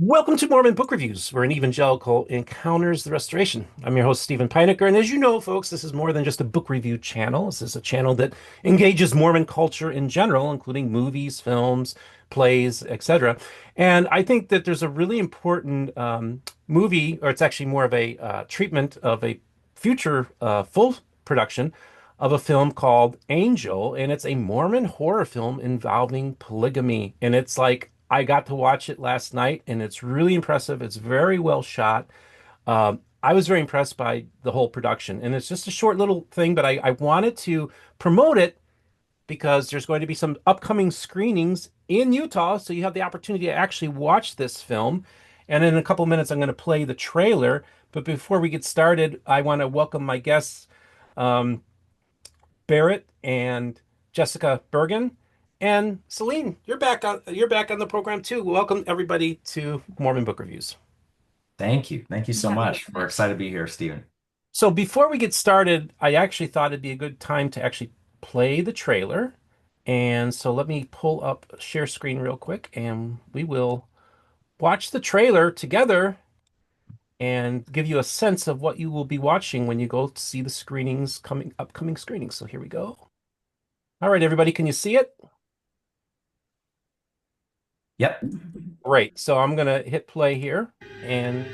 Welcome to Mormon Book Reviews, where an evangelical encounters the restoration. I'm your host, Stephen Peinecker, and as you know, folks, this is more than just a book review channel. This is a channel that engages Mormon culture in general, including movies, films, plays, etc. And I think that there's a really important movie, or it's actually more of a treatment of a future full production of a film called Angel, and it's a Mormon horror film involving polygamy. And it's like I got to watch it last night, and it's really impressive. It's very well shot. I was very impressed by the whole production, and it's just a short little thing, but I wanted to promote it because there's going to be some upcoming screenings in Utah, so you have the opportunity to actually watch this film. And in a couple of minutes, I'm going to play the trailer. But before we get started, I want to welcome my guests. Um, Barrett and Jessica Burgin. And Celene, you're back on the program too. Welcome everybody to Mormon Book Reviews. Thank you. Thank you so Yeah, thank much. you so We're much. excited to be here, Stephen. So before we get started, I actually thought it'd be a good time to actually play the trailer. And so let me pull up share screen real quick and we will watch the trailer together and give you a sense of what you will be watching when you go to see the upcoming screenings. So here we go. All right, everybody, can you see it? Yep. Great. So I'm gonna hit play here and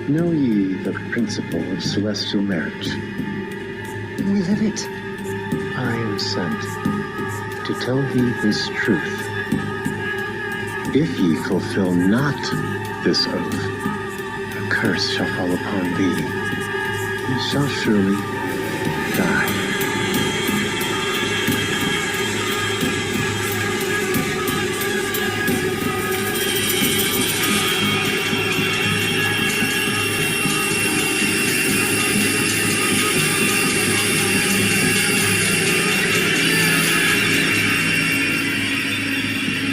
Know ye the principle of celestial marriage? We live it. I am sent to tell thee this truth. If ye fulfill not this oath, a curse shall fall upon thee. Ye shall surely die.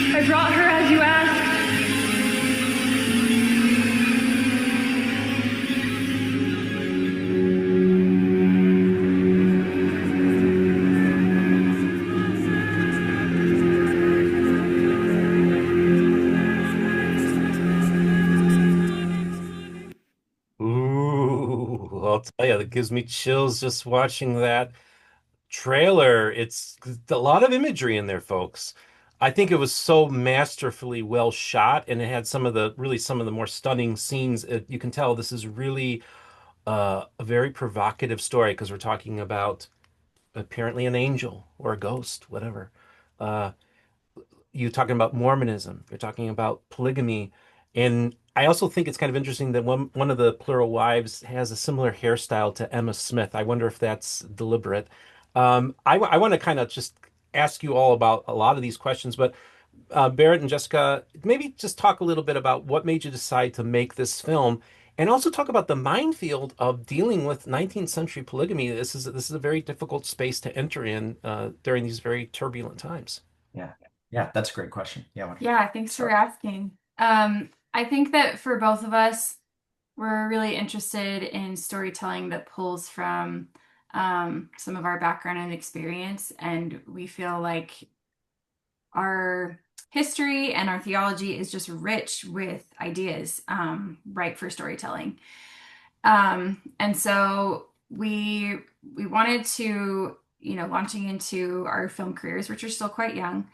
I brought her as you asked. ooh, I'll tell you, that gives me chills just watching that trailer. It's a lot of imagery in there, folks. I think it was so masterfully well shot, and it had some of the more stunning scenes. You can tell this is really a very provocative story because we're talking about apparently an angel or a ghost, whatever. Uh, you're talking about Mormonism, you're talking about polygamy, and I also think it's kind of interesting that one of the plural wives has a similar hairstyle to Emma Smith. I wonder if that's deliberate. I want to kind of just ask you all about a lot of these questions, but Barrett and Jessica, maybe just talk a little bit about what made you decide to make this film, and also talk about the minefield of dealing with 19th century polygamy. This is a very difficult space to enter in during these very turbulent times. Yeah. Yeah, that's a great question. Yeah, why don't you Yeah, thanks for start? asking. I think that for both of us, we're really interested in storytelling that pulls from some of our background and experience, and we feel like our history and our theology is just rich with ideas, right for storytelling. And so we wanted to, launching into our film careers, which are still quite young,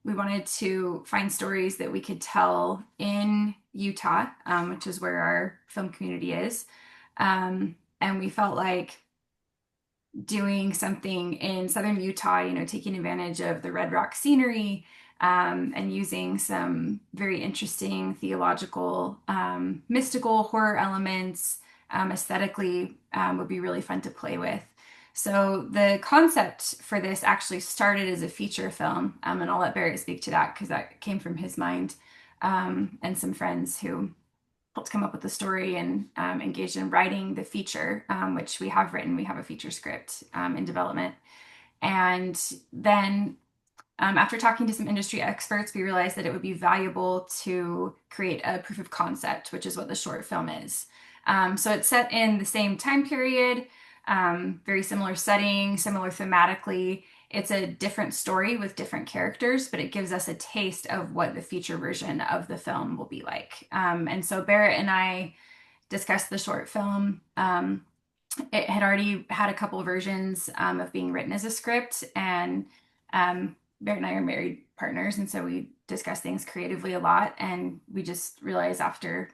we wanted to find stories that we could tell in Utah, which is where our film community is. And we felt like doing something in southern Utah, taking advantage of the Red Rock scenery, and using some very interesting theological, mystical horror elements, aesthetically, would be really fun to play with. So the concept for this actually started as a feature film, and I'll let Barrett speak to that because that came from his mind, and some friends who helped come up with the story and engaged in writing the feature, which we have written. We have a feature script in development. And then After talking to some industry experts, we realized that it would be valuable to create a proof of concept, which is what the short film is. So it's set in the same time period, very similar setting, similar thematically. It's a different story with different characters, but it gives us a taste of what the feature version of the film will be like. And so Barrett and I discussed the short film. It had already had a couple of versions of being written as a script, and Barrett and I are married partners, and so we discuss things creatively a lot. And we just realized after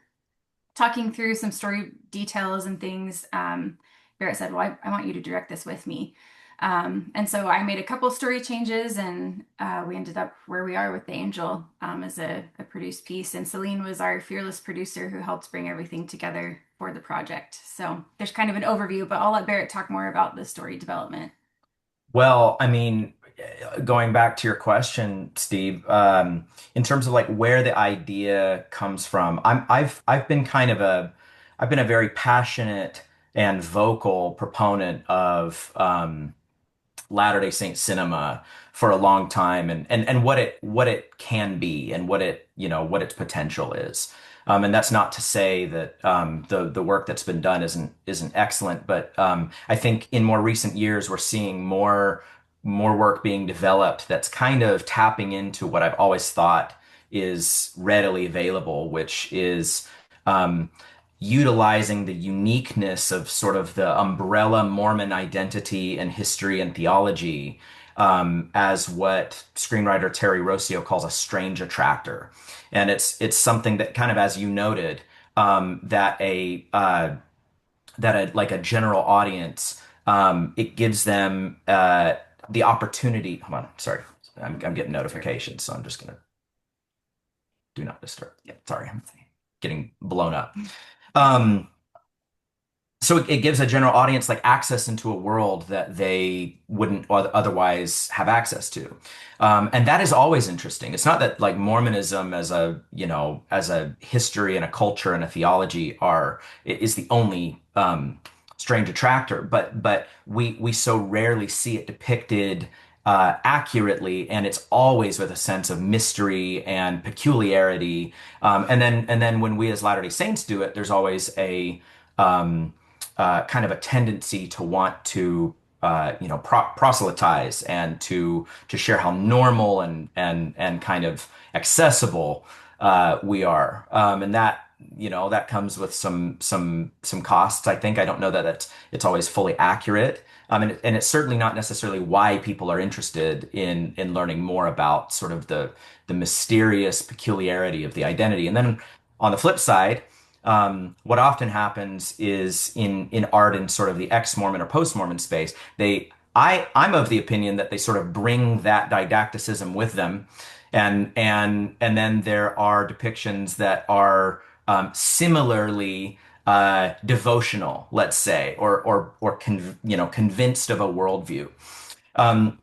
talking through some story details and things, Barrett said, "Well, I want you to direct this with me." And so I made a couple story changes, and we ended up where we are with The Angel as a produced piece. And Celene was our fearless producer who helped bring everything together for the project. So there's kind of an overview, but I'll let Barrett talk more about the story development. Well, I mean, going back to your question, Steve, in terms of like where the idea comes from, I've been I've been a very passionate and vocal proponent of Latter-day Saint cinema for a long time, and what it can be and what it what its potential is. And that's not to say that the work that's been done isn't excellent, but I think in more recent years we're seeing more work being developed that's kind of tapping into what I've always thought is readily available, which is um, utilizing the uniqueness of sort of the umbrella Mormon identity and history and theology as what screenwriter Terry Rossio calls a strange attractor. And it's something that kind of, as you noted, that a like a general audience, it gives them the opportunity. Hold on, sorry, I'm getting notifications, so I'm just gonna do not disturb. Yeah, sorry, I'm getting blown up. Um, so it gives a general audience like access into a world that they wouldn't otherwise have access to. And that is always interesting. It's not that like Mormonism as a, as a history and a culture and a theology is the only strange attractor, but we so rarely see it depicted accurately, and it's always with a sense of mystery and peculiarity. And then when we as Latter-day Saints do it, there's always a kind of a tendency to want to proselytize and to share how normal and kind of accessible we are, and that that comes with some costs. I think I don't know that it's always fully accurate. And it's certainly not necessarily why people are interested in learning more about sort of the mysterious peculiarity of the identity. And then on the flip side, what often happens is in art in sort of the ex-Mormon or post-Mormon space, I'm of the opinion that they sort of bring that didacticism with them, and then there are depictions that are similarly devotional, let's say, or convinced of a worldview. Um,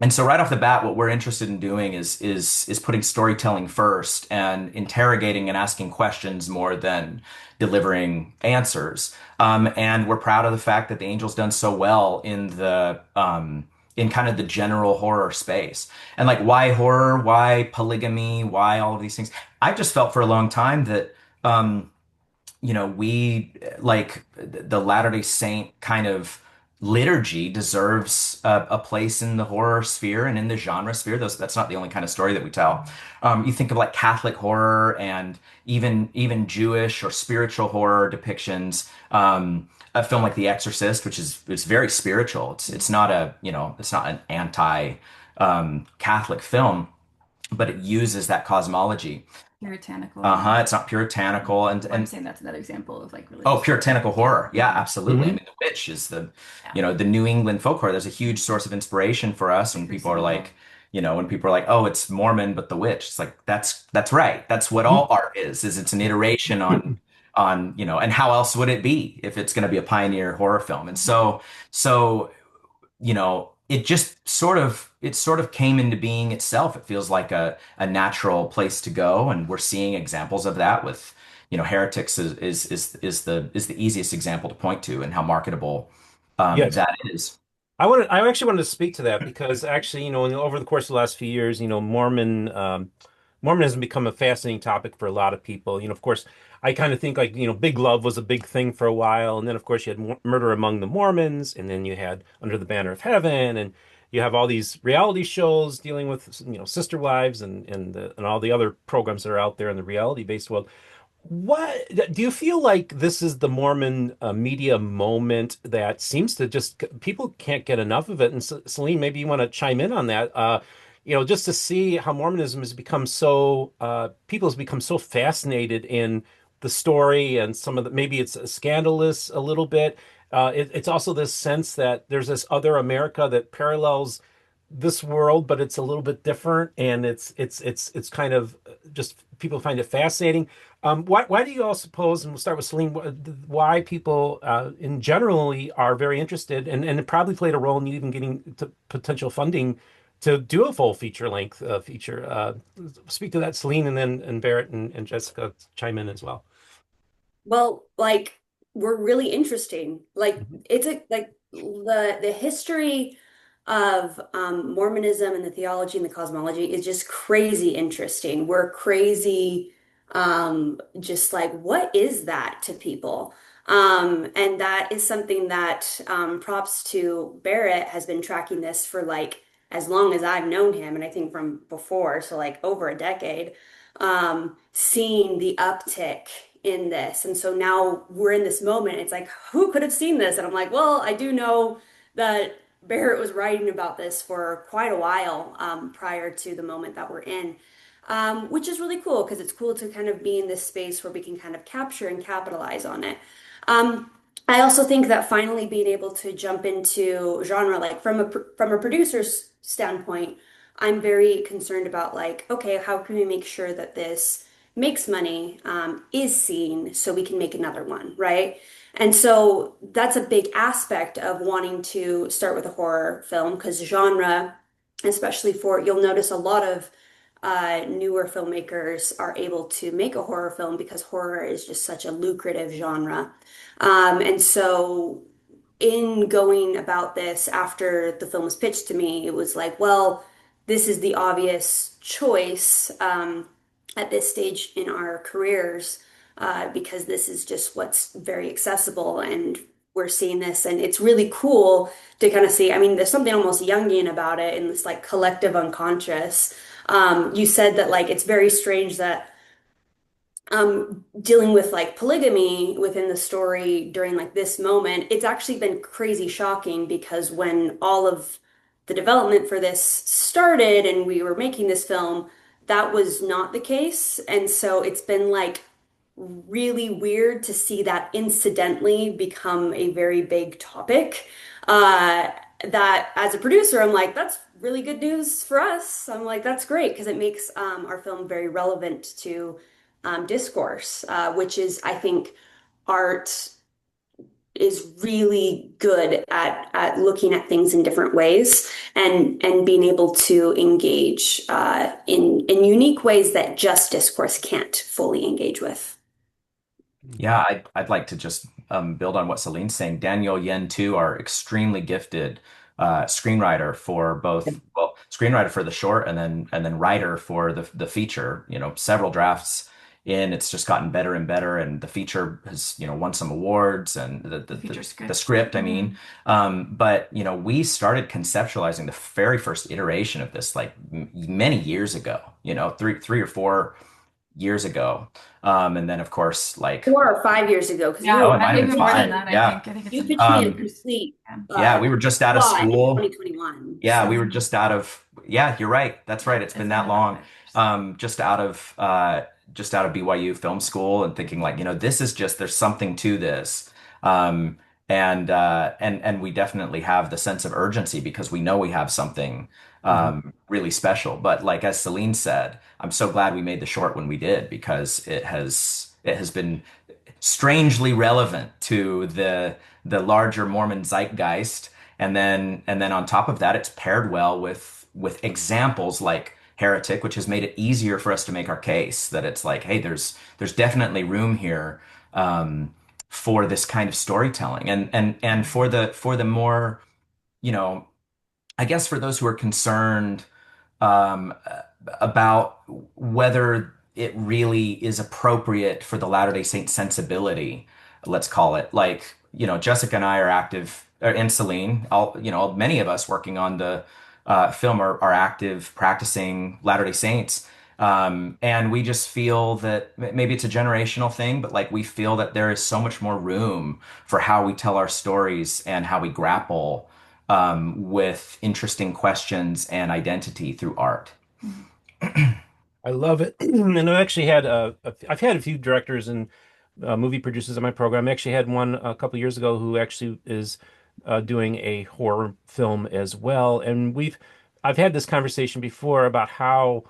and so right off the bat, what we're interested in doing is putting storytelling first and interrogating and asking questions more than delivering answers. And we're proud of the fact that the Angel's done so well in kind of the general horror space. And like, why horror? Why polygamy? Why all of these things? I've just felt for a long time that we like the Latter-day Saint kind of liturgy deserves a place in the horror sphere and in the genre sphere. That's not the only kind of story that we tell. You think of like Catholic horror and even Jewish or spiritual horror depictions. A film like The Exorcist, which is it's very spiritual. It's not it's not an anti Catholic film, but it uses that cosmology. Puritanical. It's not puritanical, I'm and saying that's another example of like oh, religious puritanical horror. Yeah, absolutely. I Hmm. mean, The Witch is yeah, the New England folk horror. There's a huge source of inspiration for us when people are like, when people are like, oh, it's Mormon, but The Witch. It's like, that's right. That's what all art is it's an iteration on, and how else would it be if it's going to be a pioneer horror film? And so it sort of came into being itself. It feels like a natural place to go, and we're seeing examples of that with, Heretics is the easiest example to point to, and how marketable Yes. that is. I actually wanted to speak to that because actually, over the course of the last few years, Mormonism become a fascinating topic for a lot of people. Of course, I kind of think like, Big Love was a big thing for a while, and then of course you had Murder Among the Mormons, and then you had Under the Banner of Heaven, and you have all these reality shows dealing with, sister wives and all the other programs that are out there in the reality-based world. What do you feel like this is the Mormon media moment that seems to just people can't get enough of it? And Celene, maybe you want to chime in on that. Just to see how Mormonism has become so people has become so fascinated in the story and some of the maybe it's scandalous a little bit. It's also this sense that there's this other America that parallels this world, but it's a little bit different, and it's kind of just people find it fascinating. Why do you all suppose, and we'll start with Celine, why people in generally are very interested, and it probably played a role in you even getting to potential funding to do a full feature length feature. Speak to that, Celine, and then and Barrett and Jessica chime in as well. Well, like we're really interesting. Like Mhm. it's a like the history of Mormonism and the theology and the cosmology is just crazy interesting. We're crazy, just like what is that to people? And that is something that props to Barrett has been tracking this for like as long as I've known him, and I think from before, so like over a decade, seeing the uptick in this. And so now we're in this moment. It's like, who could have seen this? And I'm like, well, I do know that Barrett was writing about this for quite a while prior to the moment that we're in, which is really cool because it's cool to kind of be in this space where we can kind of capture and capitalize on it. Um, I also think that finally being able to jump into genre, like from a producer's standpoint, I'm very concerned about like, okay, how can we make sure that this makes money, is seen so we can make another one, right? And so that's a big aspect of wanting to start with a horror film because genre, especially for, you'll notice a lot of newer filmmakers are able to make a horror film because horror is just such a lucrative genre. And so in going about this after the film was pitched to me, it was like, well, this is the obvious choice at this stage in our careers because this is just what's very accessible and we're seeing this and it's really cool to kind of see. I mean, there's something almost Jungian about it in this like collective unconscious. You said that like it's very strange that dealing with like polygamy within the story during like this moment, it's actually been crazy shocking because when all of the development for this started and we were making this film, that was not the case. And so it's been like really weird to see that incidentally become a very big topic. That as a producer, I'm like, that's really good news for us. I'm like, that's great because it makes our film very relevant to discourse, which is, I think, art is really good at looking at things in different ways and being able to engage in unique ways that just discourse can't fully engage with. Yeah, I'd like to just build on what Celine's saying. Daniel Yen too are extremely gifted screenwriter for both, well, screenwriter for the short and then writer for the feature. Several drafts in, it's just gotten better and better, and the feature has won some awards and Feature the script. script. I Mhm. mean, but we started conceptualizing the very first iteration of this like many years ago. Three or 4 years ago. And then of course, like, 4 or 5 years ago, because Yeah, oh, it you might have been even more than five. that, I Yeah. think. I think it's you in pitched me a Um, complete yeah. yeah, uh, we were just out of plot in school. 2021. Yeah, we So were just out of, yeah, you're right. That's right. It's It's been been that about long. 5 years. Just out of BYU film school and thinking like, this is just, there's something to this. Um, and we definitely have the sense of urgency because we know we have something Mhm. really special. But like as Celine said, I'm so glad we made the short when we did because it has been strangely relevant to the larger Mormon zeitgeist. And then on top of that, it's paired well with examples like Heretic, which has made it easier for us to make our case that it's like, hey, there's definitely room here for this kind of storytelling and for the more you know, I guess for those who are concerned um, about whether it really is appropriate for the Latter-day Saint sensibility, let's call it. Like, Jessica and I are active, and Celine, many of us working on the film are active, practicing Latter-day Saints. And we just feel that maybe it's a generational thing, but like we feel that there is so much more room for how we tell our stories and how we grapple with interesting questions and identity through art. I love it. And I've actually had I've had a few directors and movie producers on my program. I actually had one a couple years ago who actually is doing a horror film as well. And I've had this conversation before about how,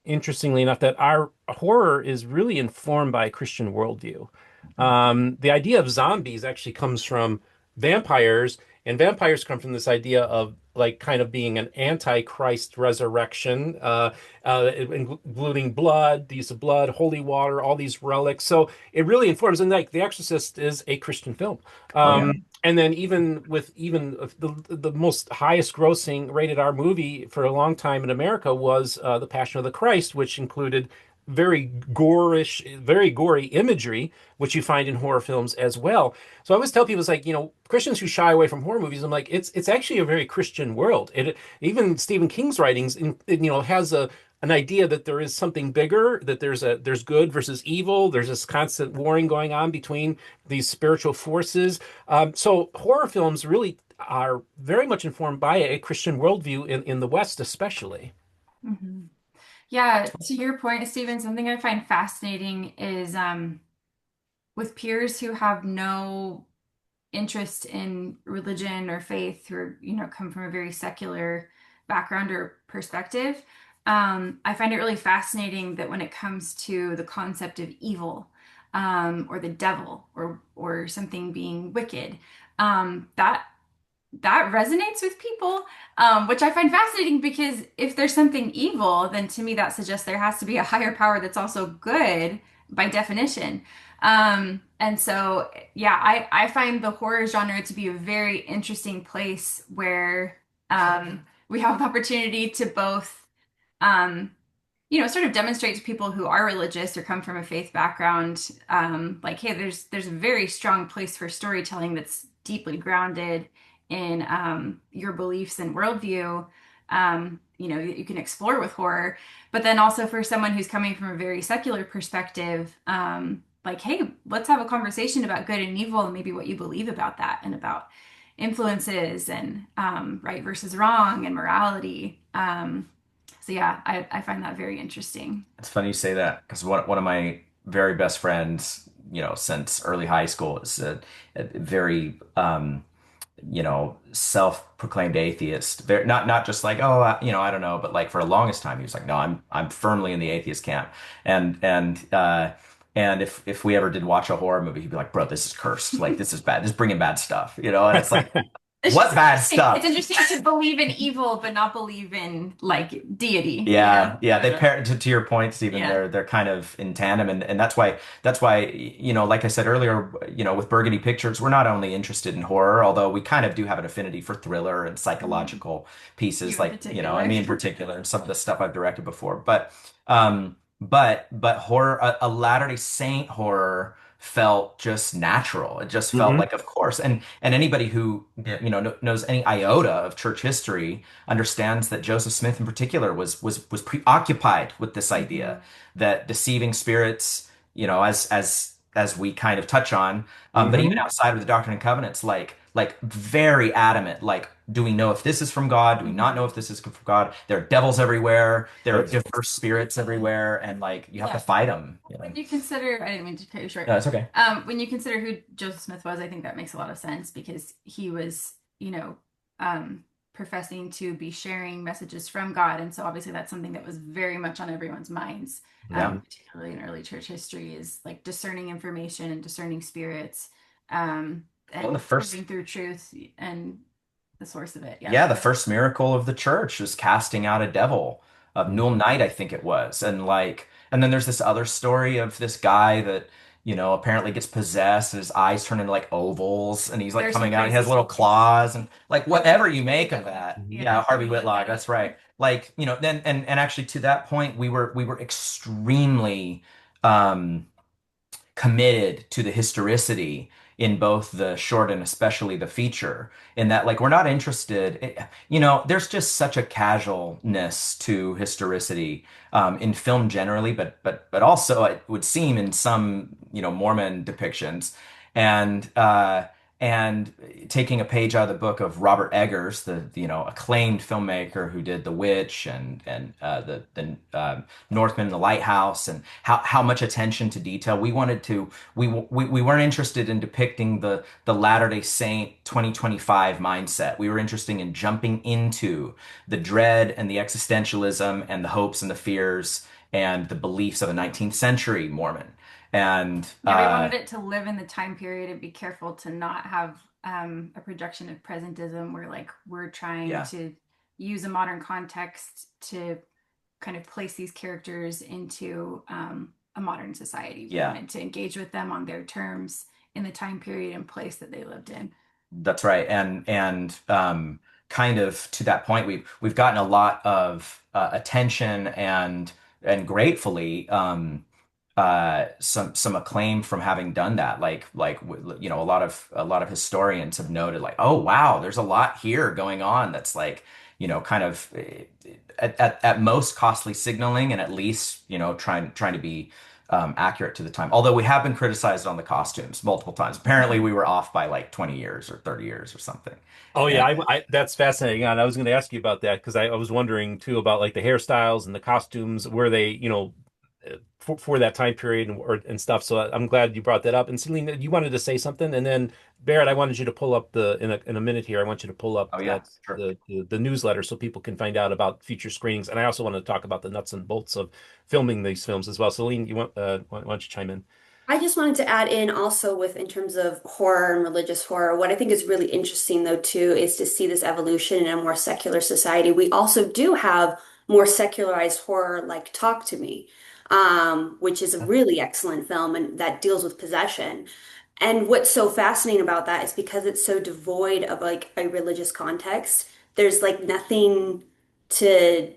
interestingly enough, that our horror is really informed by a Christian worldview. The idea of zombies actually comes from vampires, and vampires come from this idea of like kind of being an antichrist resurrection, including blood, the use of blood, holy water, all these relics. So it really informs, and like The Exorcist is a Christian film. Oh yeah. And then even the most highest grossing rated R movie for a long time in America was The Passion of the Christ, which included very gory imagery, which you find in horror films as well. So I always tell people, it's like, Christians who shy away from horror movies, I'm like, it's actually a very Christian world. Even Stephen King's writings, has an idea that there is something bigger, that there's good versus evil. There's this constant warring going on between these spiritual forces. So horror films really are very much informed by a Christian worldview in the West, especially. Mhm. Yeah, to your point, Stephen, something I find fascinating is with peers who have no interest in religion or faith, or come from a very secular background or perspective. I find it really fascinating that when it comes to the concept of evil, or the devil, or something being wicked, that resonates with people, which I find fascinating, because if there's something evil, then to me that suggests there has to be a higher power that's also good by definition. And so, yeah, I find the horror genre to be a very interesting place where we have the opportunity to both um, sort of demonstrate to people who are religious or come from a faith background, like, hey, there's a very strong place for storytelling that's deeply grounded in your beliefs and worldview, that you can explore with horror. But then also for someone who's coming from a very secular perspective, like, hey, let's have a conversation about good and evil and maybe what you believe about that, and about influences, and right versus wrong, and morality. So yeah, I find that very interesting. It's funny you say that because one of my very best friends, since early high school is a very self-proclaimed atheist. Very, not just like, oh, I don't know, but like for the longest time he was like, no, I'm firmly in the atheist camp. And if we ever did watch a horror movie, he'd be like, bro, this is cursed. Like this is bad. This is bringing bad stuff, And it's like, It's what just bad interesting. It's stuff? interesting to believe in evil, but not believe in like deity, Yeah, yeah, they pair to your point, Stephen. Yeah. They're kind of in tandem, and that's why like I said earlier, with Burgundy Pictures, we're not only interested in horror, although we kind of do have an affinity for thriller and psychological pieces, You in like particular. me in particular, and some of the stuff I've directed before. But horror, a Latter-day Saint horror felt just natural. It just felt Hmm. like, of course, and anybody who knows any iota of church history understands that Joseph Smith in particular was preoccupied with this idea Mhm. that deceiving spirits, as we kind of touch on, but even Hmm. outside of the Doctrine and Covenants, like very adamant, like, do we know if this is from God? Do we not know if this is from God? There are devils everywhere. There are Right. diverse spirits everywhere, and like you have to Yeah. fight them. When you consider, I didn't mean to cut you short. No, it's okay. When you consider who Joseph Smith was, I think that makes a lot of sense, because he was, professing to be sharing messages from God. And so obviously that's something that was very much on everyone's minds, Yeah. particularly in early church history, is like discerning information and discerning spirits, Well, the and first moving through truth and the source of it. Yeah. Yeah, the first miracle of the church was casting out a devil of Newell Knight, I think it was. And then there's this other story of this guy that, apparently gets possessed and his eyes turn into like ovals and he's like There's some coming out. He crazy has little stories. claws and like Yep. whatever you make of that. Yeah, Yeah, Harvey Harvey Whitlock, Whitlock. that's right. Like, then and actually to that point, we were extremely um committed to the historicity in both the short and especially the feature in that like we're not interested there's just such a casualness to historicity in film generally but also it would seem in some Mormon depictions and and taking a page out of the book of Robert Eggers, the acclaimed filmmaker who did The Witch and the Northman and the Lighthouse, and how much attention to detail we wanted to. We weren't interested in depicting the Latter-day Saint 2025 mindset. We were interested in jumping into the dread and the existentialism and the hopes and the fears and the beliefs of a 19th century Mormon. And Yeah, we wanted it to live in the time period and be careful to not have a projection of presentism where like we're trying yeah, to use a modern context to kind of place these characters into a modern society. We yeah. wanted to engage with them on their terms in the time period and place that they lived in. That's right. And kind of to that point, we've gotten a lot of attention and gratefully some acclaim from having done that. A lot of historians have noted like, oh wow, there's a lot here going on that's like kind of at most costly signaling and at least trying to be accurate to the time. Although we have been criticized on the costumes multiple times. Apparently, we were off by like 20 years or 30 years or something. Oh yeah, And that's fascinating. And I was going to ask you about that because I was wondering too about like the hairstyles and the costumes, were they, for that time period and stuff. So I'm glad you brought that up. And Celene, you wanted to say something, and then Barrett, I wanted you to pull up in a minute here. I want you to pull up oh yeah, that sure. the newsletter so people can find out about future screenings. And I also want to talk about the nuts and bolts of filming these films as well. Celene, why don't you chime in? I just wanted to add in also with in terms of horror and religious horror, what I think is really interesting though too is to see this evolution in a more secular society. We also do have more secularized horror like Talk to Me, which is a really excellent film and that deals with possession. And what's so fascinating about that is because it's so devoid of like a religious context, there's like to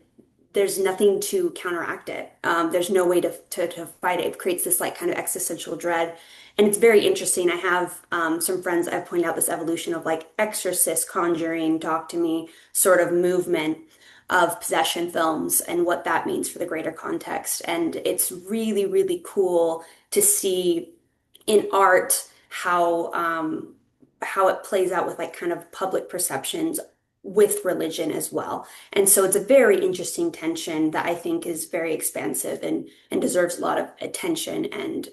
there's nothing to counteract it. There's no way to fight it. It creates this like kind of existential dread. And it's very interesting. I have some friends I've pointed out this evolution of like Exorcist, Conjuring, Talk to Me sort of movement of possession films and what that means for the greater context. And it's really, really cool to see in art how it plays out with like kind of public perceptions with religion as well. And so it's a very interesting tension that I think is very expansive and deserves a lot of attention and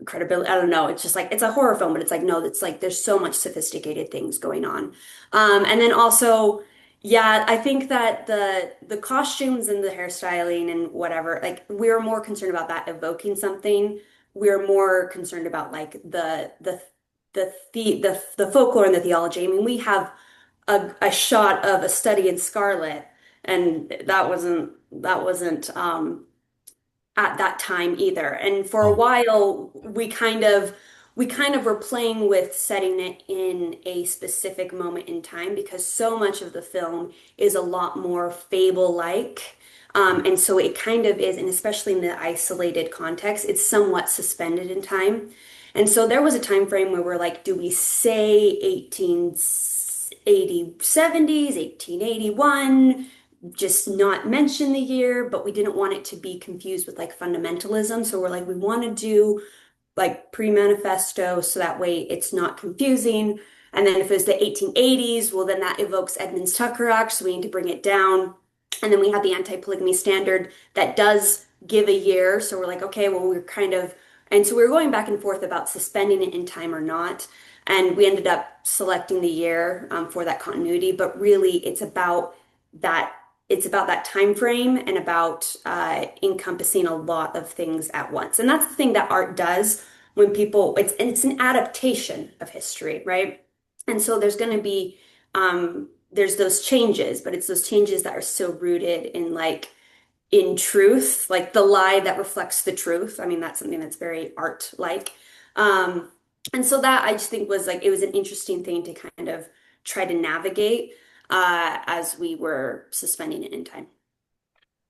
credibility. I don't know. It's just like it's a horror film, but it's like no, it's like there's so much sophisticated things going on. And then also, yeah, I think that the costumes and the hairstyling and whatever, like we were more concerned about that evoking something. We are more concerned about like the folklore and the theology. I mean, we have a shot of a study in Scarlet, and that wasn't at that time either. And for a Oh, while, we kind of were playing with setting it in a specific moment in time because so much of the film is a lot more fable-like. And so it kind of is, and especially in the isolated context, it's somewhat suspended in time. And so there was a time frame where we're like, do we say 1880, 70s, 1881? Just not mention the year, but we didn't want it to be confused with like fundamentalism. So we're like, we want to do like pre-manifesto so that way it's not confusing. And then if it's the 1880s, well, then that evokes Edmunds Tucker Act, so we need to bring it down. And then we have the anti-polygamy standard that does give a year. So we're like, okay, well, and so we were going back and forth about suspending it in time or not. And we ended up selecting the year for that continuity. But really, that it's about that time frame and about encompassing a lot of things at once. And that's the thing that art does when it's an adaptation of history, right? And so there's going to be there's those changes, but it's those changes that are so rooted in like in truth, like the lie that reflects the truth. I mean, that's something that's very art-like. Um, and so that I just think was like it was an interesting thing to kind of try to navigate as we were suspending it in time.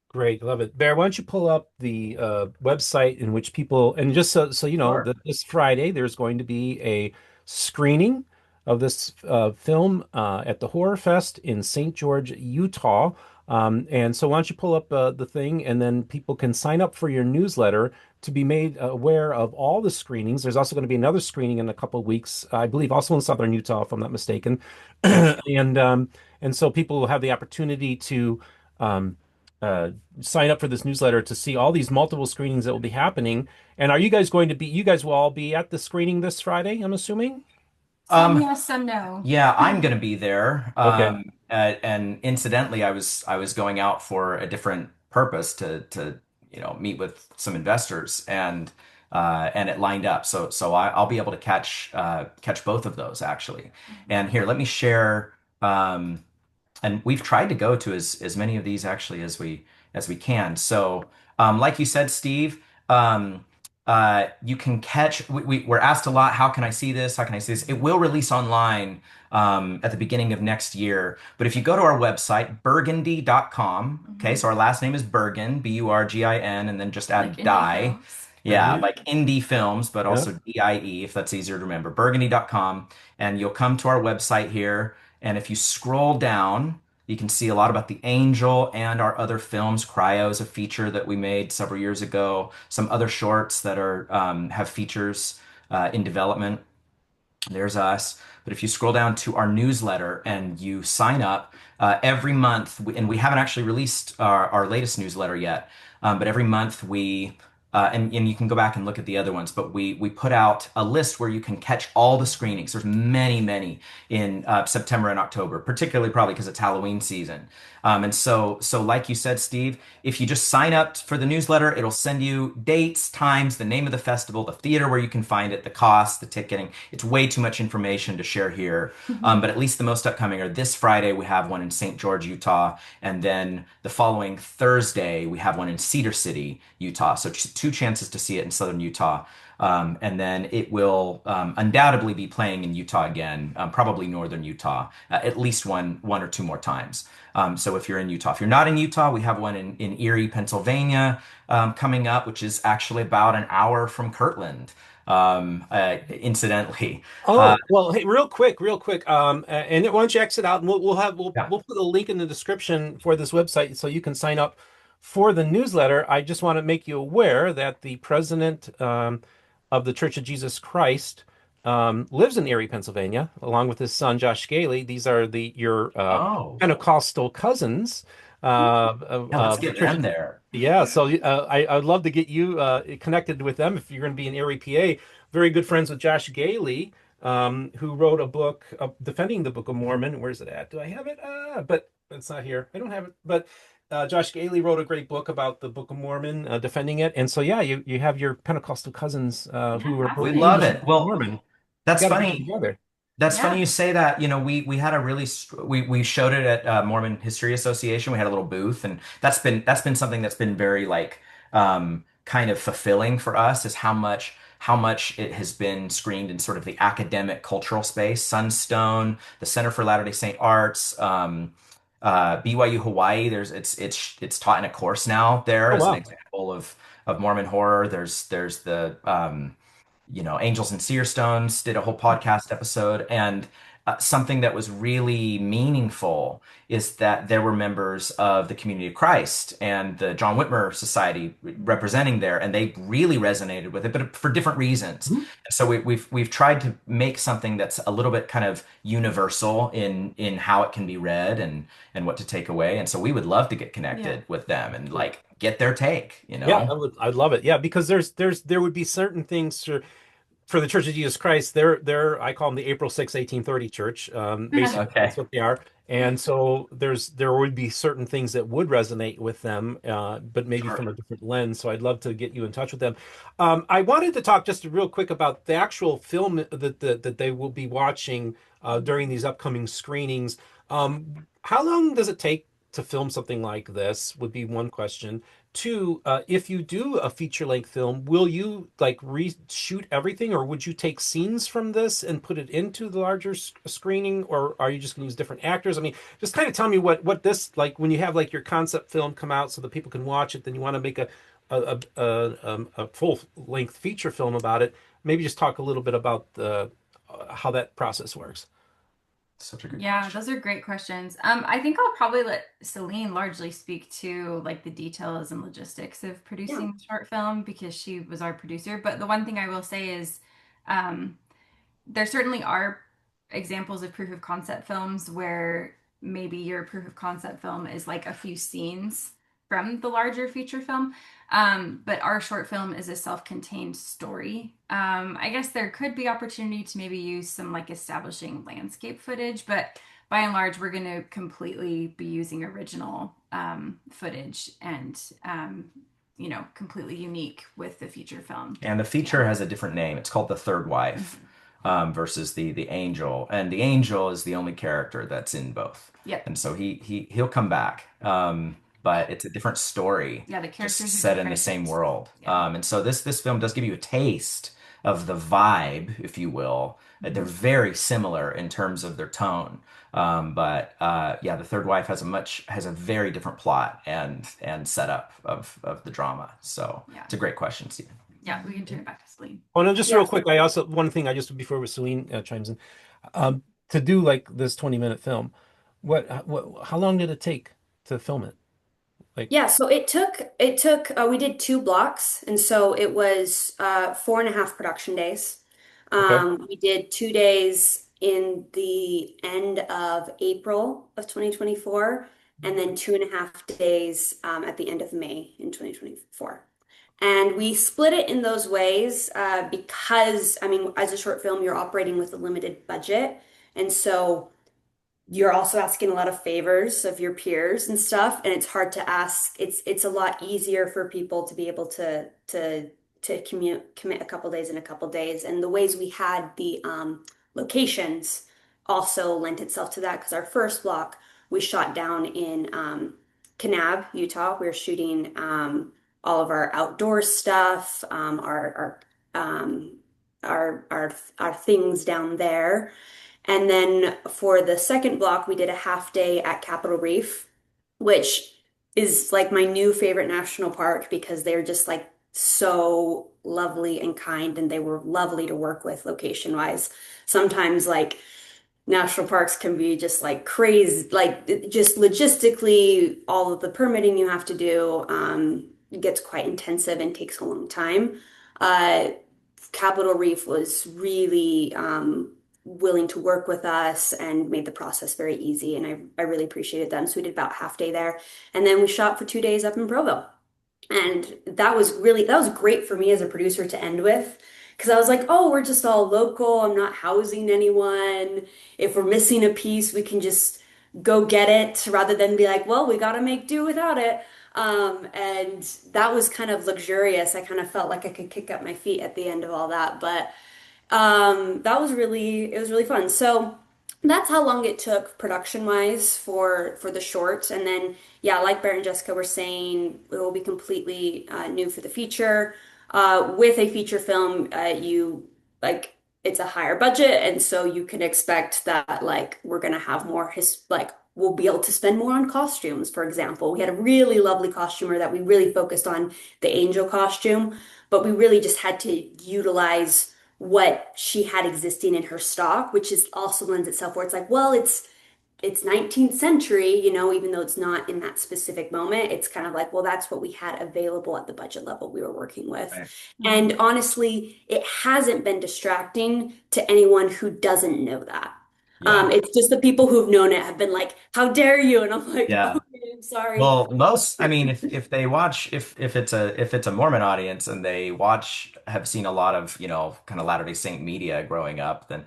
Great, love it. Bear, why don't you pull up the website in which people, and just so you know, Sure. that this Friday there's going to be a screening of this film at the Horror Fest in St. George, Utah. And so why don't you pull up the thing, and then people can sign up for your newsletter to be made aware of all the screenings. There's also going to be another screening in a couple of weeks, I believe, also in Southern Utah, if I'm not mistaken. Okay. And so people will have the opportunity to. Um, uh, Sign up for this newsletter to see all these multiple screenings that will be happening. And are you guys going to be, you guys will all be at the screening this Friday, I'm assuming? Some Um, yes, some no. yeah, I'm gonna be there. Okay. And incidentally, I was going out for a different purpose to meet with some investors and it lined up. So I'll be able to catch both of those actually. And here, let me share. And we've tried to go to as many of these actually as we can. So, like you said, Steve, you can catch. We're asked a lot. How can I see this? How can I see this? It will release online at the beginning of next year. But if you go to our website, burgundy.com, okay, Mhm. so our last name is Burgin, Burgin, and then just Like add indie die. films. Yeah, Mhm. like indie films, but Yeah. also DIE, if that's easier to remember. Burgundy.com. And you'll come to our website here. And if you scroll down, you can see a lot about the Angel and our other films. Cryo is a feature that we made several years ago. Some other shorts that are have features in development. There's us. But if you scroll down to our newsletter and you sign up every month, and we haven't actually released our latest newsletter yet, but every month and you can go back and look at the other ones, but we put out a list where you can catch all the screenings. There's many, many in September and October, particularly probably because it's Halloween season. And so like you said, Steve, if you just sign up for the newsletter, it'll send you dates, times, the name of the festival, the theater where you can find it, the cost, the ticketing. It's way too much information to share here. But at least the most upcoming are this Friday, we have one in St. George, Utah. And then the following Thursday, we have one in Cedar City, Utah. So two chances to see it in Southern Utah. And then it will undoubtedly be playing in Utah again, probably Northern Utah, at least one or two more times. So if you're in Utah, if you're not in Utah, we have one in Erie, Pennsylvania, coming up, which is actually about an hour from Kirtland, incidentally. Uh, Oh, well, hey, real quick. And why don't you exit out and yeah. we'll put a link in the description for this website so you can sign up for the newsletter. I just want to make you aware that the president of the Church of Jesus Christ lives in Erie, Pennsylvania, along with his son Josh Gailey. These are the your Oh, Pentecostal cousins yeah, let's of the get Church. them there. Yeah, so I'd love to get you connected with them if you're going to be in Erie, PA. Very good friends with Josh Gailey, who wrote a book defending the Book of Mormon. Where's it at? Do I have it? But it's not here. I don't have it. But Josh Gailey wrote a great book about the Book of Mormon, defending it. And so yeah, you have your Pentecostal cousins Yeah, who are We believers love in the it. Book of Well, Mormon. You that's got to get funny. together. That's funny yeah. you say that. We had a really we showed it at Mormon History Association. We had a little booth, and that's been something that's been very like kind of fulfilling for us is how much it has been screened in sort of the academic cultural space. Sunstone, the Center for Latter-day Saint Arts, BYU Hawaii. It's taught in a course now there Oh as an wow. example of Mormon horror. There's the Angels and Seer Stones did a whole podcast episode, and something that was really meaningful is that there were members of the Community of Christ and the John Whitmer Society representing there, and they really resonated with it, but for different reasons. Mhm. And so we've tried to make something that's a little bit kind of universal in how it can be read and what to take away. And so we would love to get Yeah. connected with them and like get their take, you Yeah, know? I'd love it. Yeah, because there would be certain things for the Church of Jesus Christ, they're I call them the April 6, 1830 church. Basically, that's Okay. what they are. And so there would be certain things that would resonate with them, but maybe Sure. from a different lens. So I'd love to get you in touch with them. I wanted to talk just real quick about the actual film that they will be watching during these upcoming screenings. How long does it take to film something like this would be one question. Two, if you do a feature length film, will you like reshoot everything, or would you take scenes from this and put it into the larger screening, or are you just going to use different actors? I mean, just kind of tell me what this like when you have like your concept film come out so that people can watch it, then you want to make a full length feature film about it. Maybe just talk a little bit about the how that process works. Such a good Yeah, question. those are great questions. I think I'll probably let Celine largely speak to like the details and logistics of Yeah. producing the short film because she was our producer. But the one thing I will say is, um, there certainly are examples of proof of concept films where maybe your proof of concept film is like a few scenes from the larger feature film. But our short film is a self-contained story. I guess there could be opportunity to maybe use some like establishing landscape footage, but by and large, we're going to completely be using original footage and completely unique with the feature film. And the Yeah. feature has a different name. It's called The Third Wife, Mhm. versus the angel. And the angel is the only character that's in both. Yep. And so he'll come back. But it's a different story, Yeah, the just characters are set in the same different. world. Yeah. And so this film does give you a taste of the vibe, if you will. They're Mhm. very similar in terms of their tone. But yeah, The Third Wife has a very different plot and setup of the drama. So Yeah. it's a great question, Stephen. Yeah, we can turn it back to Celine. Oh no, just real Yes. quick. I also one thing I just before Celine chimes in, to do like this 20-minute film, what how long did it take to film it? Like, Yeah, so it took we did two blocks, and so it was 4.5 production days. okay. We did 2 days in the end of April of 2024, and then 2.5 days at the end of May in 2024. And we split it in those ways because, I mean, as a short film, you're operating with a limited budget. And so you're also asking a lot of favors of your peers and stuff, and it's hard to ask. It's a lot easier for people to be able to commit a couple days and a couple days. And the ways we had the locations also lent itself to that because our first block we shot down in Kanab, Utah. We were shooting all of our outdoor stuff, um, our things down there. And then for the second block, we did a half day at Capitol Reef, which is like my new favorite national park because they're just like so lovely and kind, and they were lovely to work with location wise. Sometimes like national parks can be just like crazy, like just logistically, all of the permitting you have to do gets quite intensive and takes a long time. Uh, Capitol Reef was really willing to work with us and made the process very easy, and I really appreciated them. So we did about half day there, and then we shot for 2 days up in Provo. And that was great for me as a producer to end with because I was like, oh, we're just all local. I'm not housing anyone. If we're missing a piece, we can just go get it rather than be like, well, we got to make do without it. And that was kind of luxurious. I kind of felt like I could kick up my feet at the end of all that. But that was it was really fun. So that's how long it took production wise for the short. And then yeah, like Barrett and Jessica were saying, it will be completely new for the feature. With a feature film, you like it's a higher budget, and so you can expect that like we're gonna have more his like we'll be able to spend more on costumes. For example, we had a really lovely costumer that we really focused on the angel costume, but we really just had to utilize what she had existing in her stock, which is also lends itself where it's like, well, it's 19th century, even though it's not in that specific moment, it's kind of like, well, that's what we had available at the budget level we were working with. Right. And honestly, it hasn't been distracting to anyone who doesn't know that. Yeah. It's just the people who've known it have been like, how dare you? And I'm like, Yeah. okay, I'm sorry. Well, I mean, if they watch, if it's a Mormon audience and they have seen a lot of, kind of Latter-day Saint media growing up, then,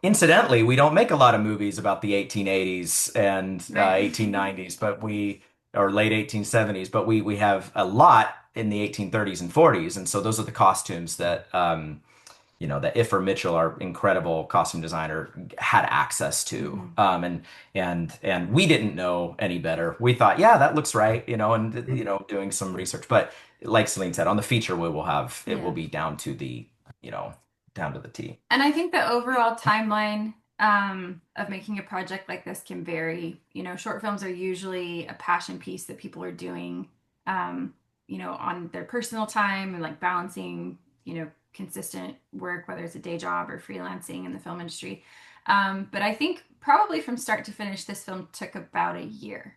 incidentally, we don't make a lot of movies about the 1880s and Right. 1890s, or late 1870s, but we have a lot in the 1830s and 40s. And so those are the costumes that Iffer Mitchell, our incredible costume designer, had access to. Mhm. And we didn't know any better. We thought, yeah, that looks right, and doing some research. But like Celine said, on the feature, it will Yeah. be you know, down to the T. And I think the overall timeline of making a project like this can vary. Short films are usually a passion piece that people are doing, um, on their personal time and like balancing, consistent work, whether it's a day job or freelancing in the film industry. But I think probably from start to finish, this film took about a year.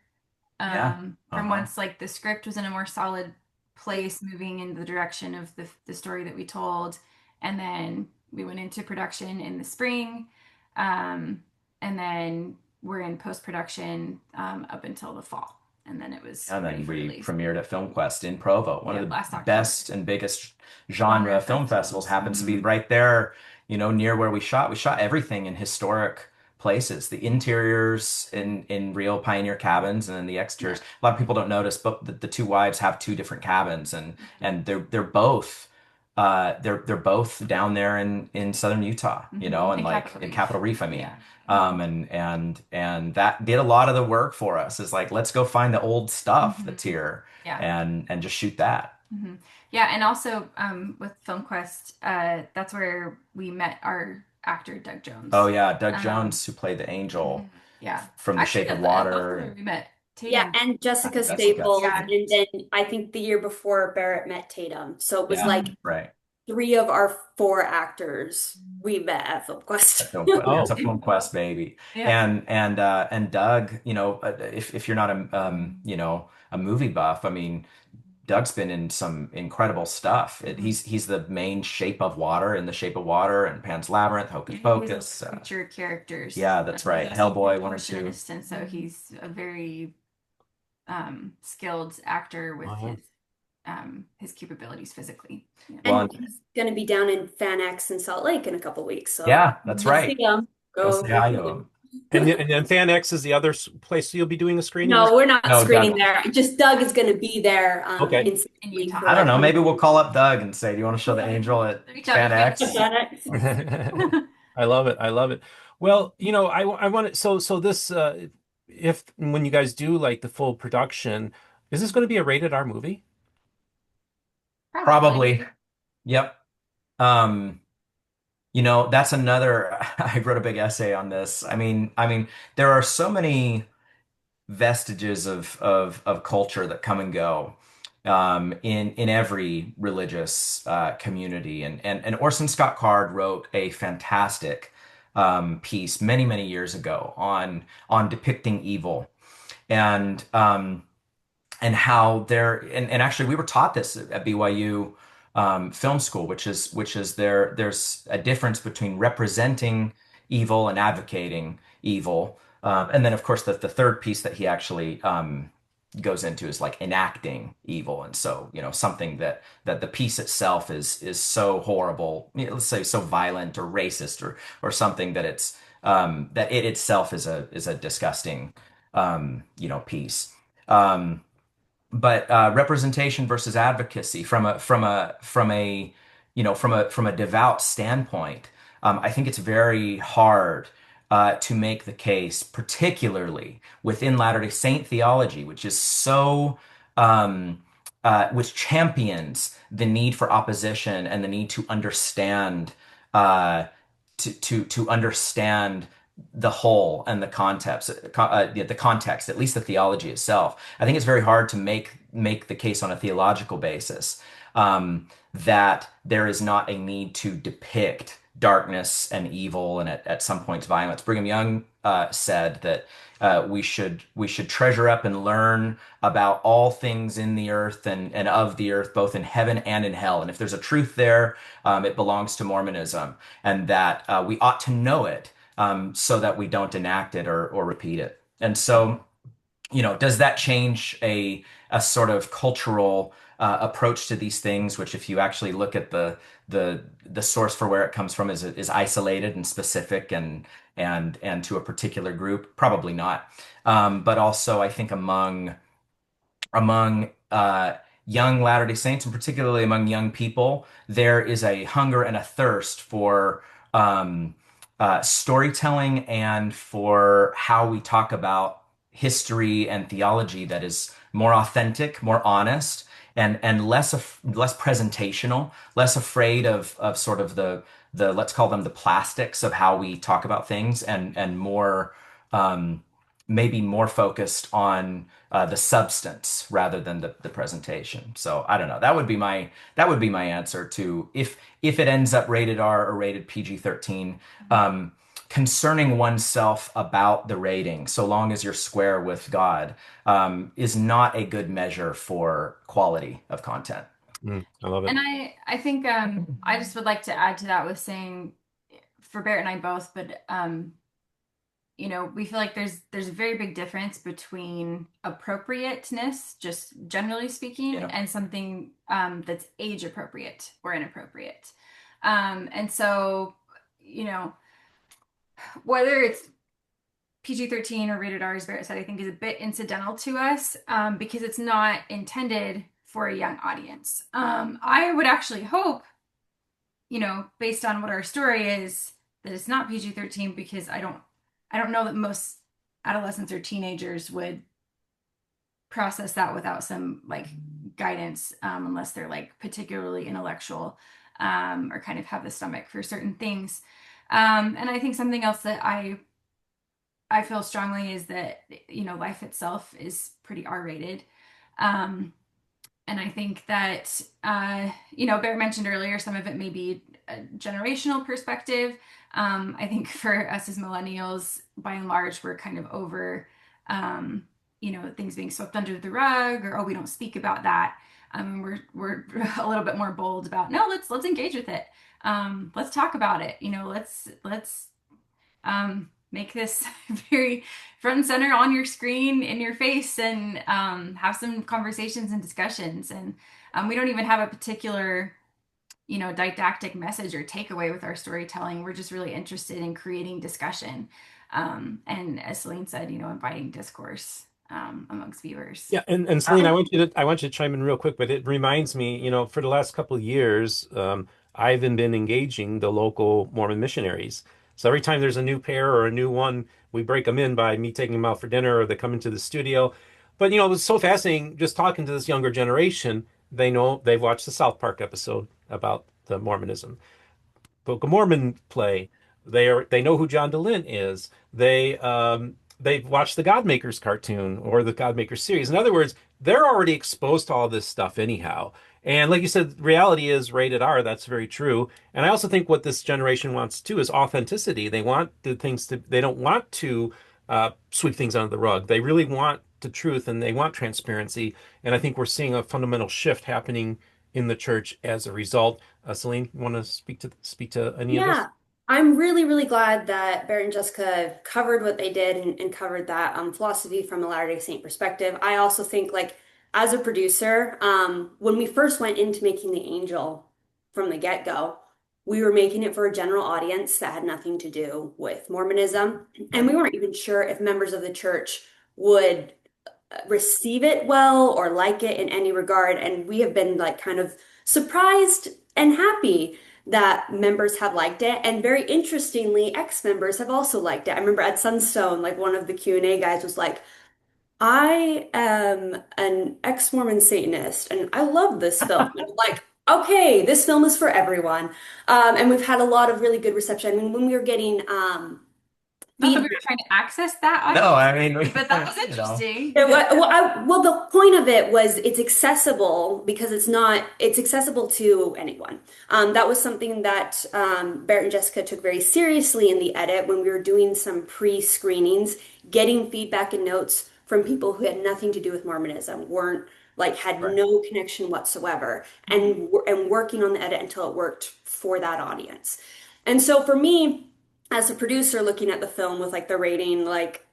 Yeah. From Uh-huh. once like the script was in a more solid place, moving in the direction of the story that we told, and then we went into production in the spring, um, and then we're in post production up until the fall, and then it was And ready then for we release. premiered at Film Quest in Provo, one of Yeah, the last October. best and biggest Genre genre film festivals. festivals. Happens to be Hmm. right there, near where we shot. We shot everything in historic places, the interiors in real pioneer cabins, and then the Yeah. exteriors. A lot of people don't notice, but the two wives have two different cabins, and Hmm. and they're both down there in southern Utah, Hmm. and And like Capitol in Reef. Capitol Reef, I mean. Yeah. Hmm. And that did a lot of the work for us. Is like, let's go find the old stuff that's Hmm. here Yeah. and just shoot that. Hmm. Yeah, and also with Film Quest, that's where we met our actor Doug Oh Jones. yeah, Doug Um, Jones, who played the mhm. angel Yeah, from The actually, Shape of both of Water, them and we met Yeah, Tatum. and Jessica Jessica. Staples, Yeah, and then I think the year before Barrett met Tatum. So it was Yeah, like mhm. right. three of our four actors we met at Film Quest. At Film Quest. Yeah, it's Oh, a Film Quest baby. Yeah. And Doug, if you're not a movie buff, I mean, Doug's been in some incredible stuff. Hmm. He's the main Shape of Water in The Shape of Water and Pan's Labyrinth, Hocus Yeah, he plays those Pocus. creature characters. Yeah, that's He's right. also a Hellboy 1 and 2. contortionist, and so he's a very skilled actor with wow. his capabilities physically. Yeah. Well, And he's going to be down in Fan X in Salt Lake in a couple weeks. So yeah, that's you see right. him, Go go say hi to meet him. him. And then Fan X is the other place you'll be doing the screenings. No, we're not No, Doug. screening there. Just Doug is going to be there Okay. in In Salt Lake Utah. for I don't like know. one Maybe of we'll the call up Doug and say, "Do you want to show the Yeah. angel at Reach out to Fan X?" Fan X. I love it. I love it. Well, I want to, so this, if when you guys do like the full production, is this going to be a rated R movie? Probably. Probably. Yep. Um, that's another. I wrote a big essay on this. I mean, there are so many vestiges of culture that come and go in every religious community. And Orson Scott Card wrote a fantastic piece many years ago on depicting evil and how and actually we were taught this at BYU film school, which is there's a difference between representing evil and advocating evil. And then, of course, the third piece that he actually goes into is like enacting evil. And so, something that the piece itself is so horrible, let's say so violent or racist or something that that it itself is a disgusting, piece. Um, but representation versus advocacy from a devout standpoint, I think it's very hard to make the case, particularly within Latter-day Saint theology, which is so which champions the need for opposition and the need to understand uh, to understand the whole and the context, the context, at least the theology itself. I think it's very hard to make the case on a theological basis that there is not a need to depict darkness and evil and at some points violence. Brigham Young said that we should treasure up and learn about all things in the earth and of the earth, both in heaven and in hell. And if there's a truth there, it belongs to Mormonism, and that we ought to know it so that we don't enact it or repeat it. And so, does that change a sort of cultural approach to these things, which, if you actually look at the source for where it comes from, is isolated and specific and to a particular group? Probably not. But also, I think among young Latter-day Saints, and particularly among young people, there is a hunger and a thirst for storytelling and for how we talk about history and theology that is more authentic, more honest, and less presentational, less afraid of sort of the let's call them the plastics of how we talk about things, and more maybe more focused on the substance rather than the presentation. So I don't know. That would be my answer to if it ends up rated R or rated PG-13. Concerning oneself about the rating, so long as you're square with God, is not a good measure for quality of content. I love it. And I think I just would like to add to that with saying for Barrett and I both, but we feel like there's a very big difference between appropriateness, just generally speaking, Yeah. and something that's age appropriate or inappropriate. And so, whether it's PG-13 or rated R, as Barrett said, I think is a bit incidental to us because it's not intended for a young audience. I would actually hope, based on what our story is, that it's not PG-13 because I don't know that most adolescents or teenagers would process that without some like guidance, unless they're like particularly intellectual, or kind of have the stomach for certain things. And I think something else that I feel strongly is that life itself is pretty R-rated. Um, and I think that Bear mentioned earlier some of it may be a generational perspective. I think for us as millennials, by and large, we're kind of over things being swept under the rug, or we don't speak about that. We're a little bit more bold about, no, let's engage with it. Let's talk about it. Let's make this very front and center on your screen, in your face, and have some conversations and discussions. And we don't even have a particular, didactic message or takeaway with our storytelling. We're just really interested in creating discussion. And as Celene said, inviting discourse amongst viewers. Yeah, and Celine, I want you to chime in real quick, but it reminds me, for the last couple of years, I've been engaging the local Mormon missionaries. So every time there's a new pair or a new one, we break them in by me taking them out for dinner or they come into the studio. But it was so fascinating just talking to this younger generation. They know they've watched the South Park episode about the Mormonism. Book of Mormon play. They know who John DeLint is. They've watched the Godmakers cartoon or the Godmakers series. In other words, they're already exposed to all this stuff anyhow. And like you said, reality is rated R. That's very true. And I also think what this generation wants too is authenticity. They want the things to. They don't want to sweep things under the rug. They really want the truth and they want transparency. And I think we're seeing a fundamental shift happening in the church as a result. Celine, you want to speak to any of this? Yeah, I'm really, really glad that Barrett and Jessica covered what they did and covered that philosophy from a Latter-day Saint perspective. I also think, like, as a producer, when we first went into making The Angel from the get-go, we were making it for a general audience that had nothing to do with Mormonism, and we weren't even sure if members of the church would receive it well or like it in any regard. And we have been like kind of surprised and happy that members have liked it. And very interestingly, ex-members have also liked it. I remember at Sunstone, like one of the Q&A guys was like, I am an ex-Mormon Satanist and I love this film. And I'm like, okay, this film is for everyone. And we've had a lot of really good reception. I mean, when we were getting Not that we feedback. were trying to access that No, audience, I mean, but that was interesting. The point of it was it's accessible because it's accessible to anyone. That was something that Barrett and Jessica took very seriously in the edit when we were doing some pre-screenings, getting feedback and notes from people who had nothing to do with Mormonism, weren't like had right. no connection whatsoever, and working on the edit until it worked for that audience. And so for me, as a producer looking at the film with like the rating, like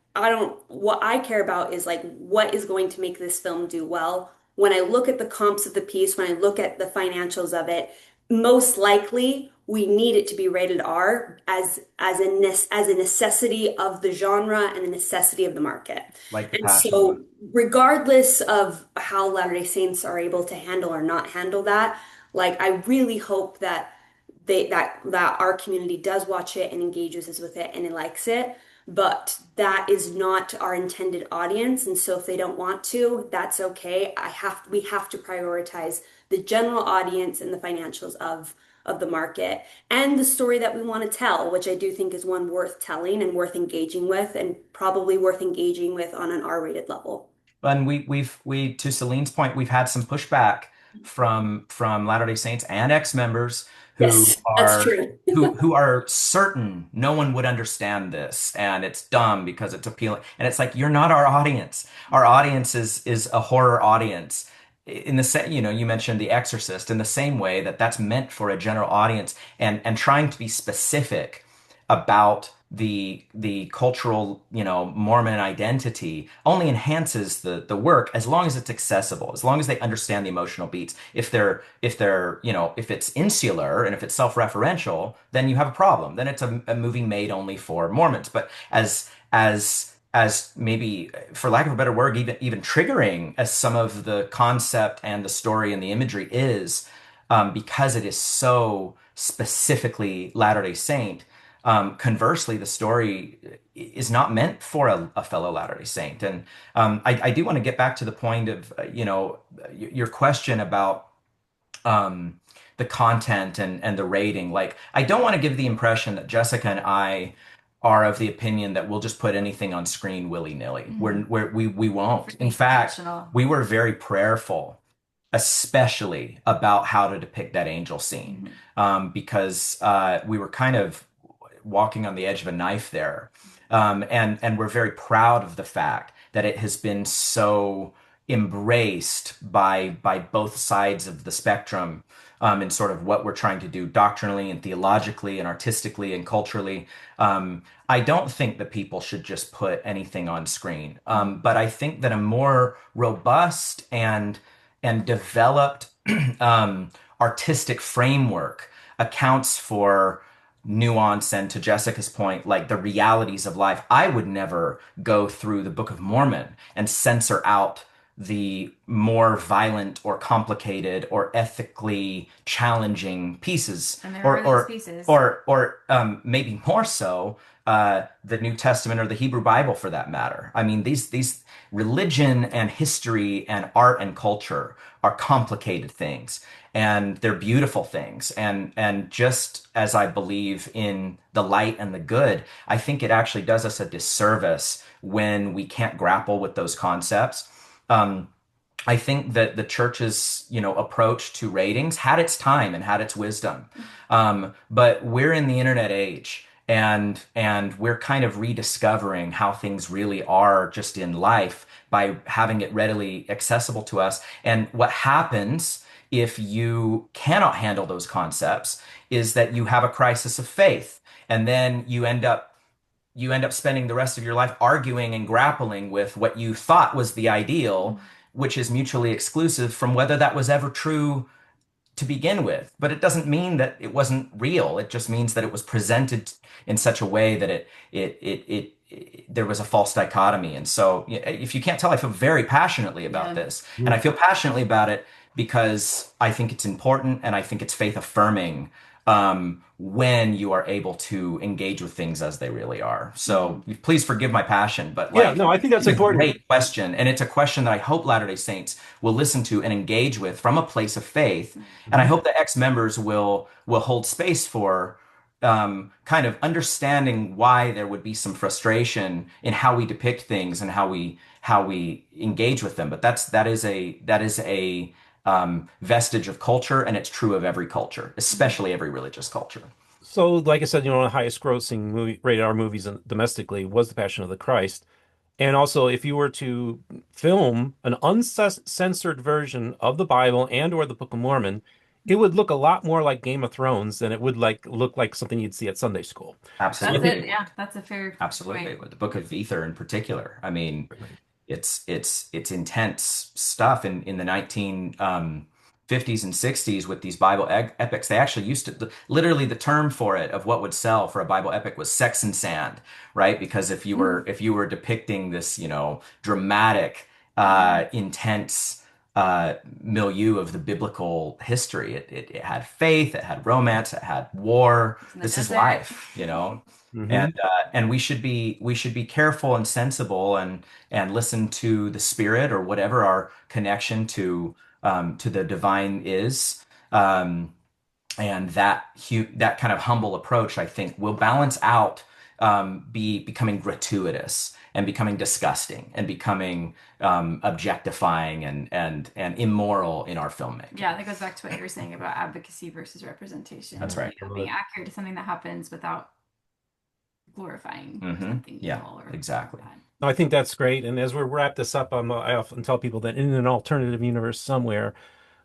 what I care about is like what is going to make this film do well. When I look at the comps of the piece, when I look at the financials of it, most likely we need it to be rated R as a necessity of the genre and a necessity of the market. Like the And Passion Book. so, regardless of how Latter-day Saints are able to handle or not handle that, like I really hope that that our community does watch it and engages us with it and it likes it. But that is not our intended audience, and so if they don't want to, that's okay. We have to prioritize the general audience and the financials of the market and the story that we want to tell, which I do think is one worth telling and worth engaging with, and probably worth engaging with on an R-rated level. And we to Celine's point, we've had some pushback from Latter-day Saints and ex-members who Yes, that's are true. who are certain no one would understand this and it's dumb because it's appealing. And it's like, you're not our audience. Our audience is a horror audience. In the same, you mentioned The Exorcist, in the same way that that's meant for a general audience, and trying to be specific about the cultural, Mormon identity only enhances the work, as long as it's accessible, as long as they understand the emotional beats. If it's insular and if it's self-referential, then you have a problem. Then it's a movie made only for Mormons. But as maybe, for lack of a better word, even triggering as some of the concept and the story and the imagery is, because it is so specifically Latter-day Saint. Conversely, the story is not meant for a fellow Latter-day Saint. And I do want to get back to the point of, your question about the content and the rating. Like, I don't want to give the impression that Jessica and I are of the opinion that we'll just put anything on screen willy-nilly. We won't. In fact, Intentional. we were very prayerful, especially about how to depict that angel scene, because we were kind of walking on the edge of a knife there. And we're very proud of the fact that it has been so embraced by both sides of the spectrum, in sort of what we're trying to do doctrinally and theologically and artistically and culturally. I don't think that people should just put anything on screen. But I think that a more robust and developed artistic framework accounts for nuance, and to Jessica's point, like the realities of life. I would never go through the Book of Mormon and censor out the more violent or complicated or ethically challenging pieces, And there or are those pieces. maybe more so, the New Testament or the Hebrew Bible, for that matter. I mean, these religion and history and art and culture are complicated things, and they're beautiful things. And just as I believe in the light and the good, I think it actually does us a disservice when we can't grapple with those concepts. I think that the church's, approach to ratings had its time and had its wisdom. But we're in the internet age, and we're kind of rediscovering how things really are just in life by having it readily accessible to us. And what happens if you cannot handle those concepts is that you have a crisis of faith, and then you end up spending the rest of your life arguing and grappling with what you thought was the ideal, which is mutually exclusive from whether that was ever true to begin with. But it doesn't mean that it wasn't real. It just means that it was presented in such a way that there was a false dichotomy. And so, if you can't tell, I feel very passionately about this. And I feel passionately about it because I think it's important, and I think it's faith affirming, when you are able to engage with things as they really are. So please forgive my passion, but Yeah, no, I think that's it's a important. great question. And it's a question that I hope Latter-day Saints will listen to and engage with from a place of faith. And I hope that ex-members will hold space for, kind of understanding why there would be some frustration in how we depict things and how we engage with them. But that is a vestige of culture, and it's true of every culture, especially every religious culture. So, like I said, one of the highest grossing rated R movies domestically was The Passion of the Christ. And also, if you were to film an uncensored version of the Bible and or the Book of Mormon, it would look a lot more like Game of Thrones than it would look like something you'd see at Sunday school. That's Absolutely. it. Yeah, that's a fair Absolutely. point. With the Book of Ether in particular. I mean, it's intense stuff in the 50s and 60s with these Bible epics. They actually used to, literally the term for it of what would sell for a Bible epic was Sex and Sand, right? Because if you were depicting this, dramatic, intense milieu of the biblical history, it had faith, it had romance, it had war. In the This is desert. life. Hmm. And we should be careful and sensible and listen to the Spirit or whatever our connection to the divine is. Um, and that kind of humble approach, I think, will balance out be becoming gratuitous and becoming disgusting and becoming objectifying and immoral in our filmmaking. Yeah, that goes back to what you were saying about advocacy versus representation. That's right. Being accurate to something that happens without glorifying something Yeah, evil or exactly. bad. No, I think that's great. And as we wrap this up, I often tell people that in an alternative universe somewhere,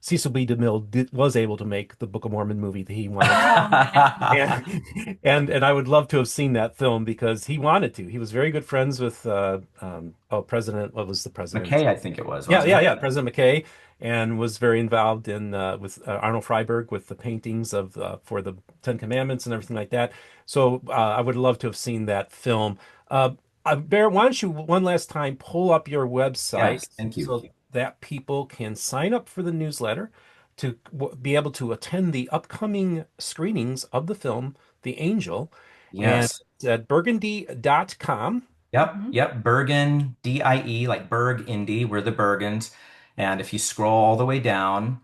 Cecil B. DeMille was able to make the Book of Mormon movie that he wanted. Oh man. And I would love to have seen that film because he wanted to. He was very good friends with President. What was the president? McKay, I think it was, Yeah, wasn't yeah, it? yeah. President McKay, and was very involved in with Arnold Freiberg with the paintings of for the Ten Commandments and everything like that. So I would love to have seen that film. Bear, why don't you one last time pull up your website Yes, thank you. so that people can sign up for the newsletter to be able to attend the upcoming screenings of the film The Angel, and Yes. it's at burgundy.com. Yep, Mhm. yep. Bergen, DIE, like Berg Indy. We're the Bergens. And if you scroll all the way down,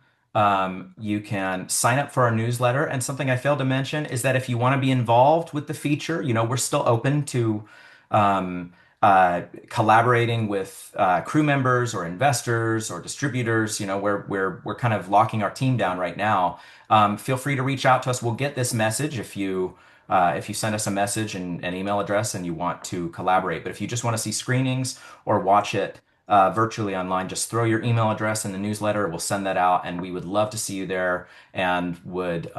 you can sign up for our newsletter. And something I failed to mention is that if you want to be involved with the feature, we're still open to um, collaborating with crew members or investors or distributors. We're kind of locking our team down right now. Feel free to reach out to us. We'll get this message if you send us a message and an email address and you want to collaborate. But if you just want to see screenings or watch it virtually online, just throw your email address in the newsletter. We'll send that out, and we would love to see you there and would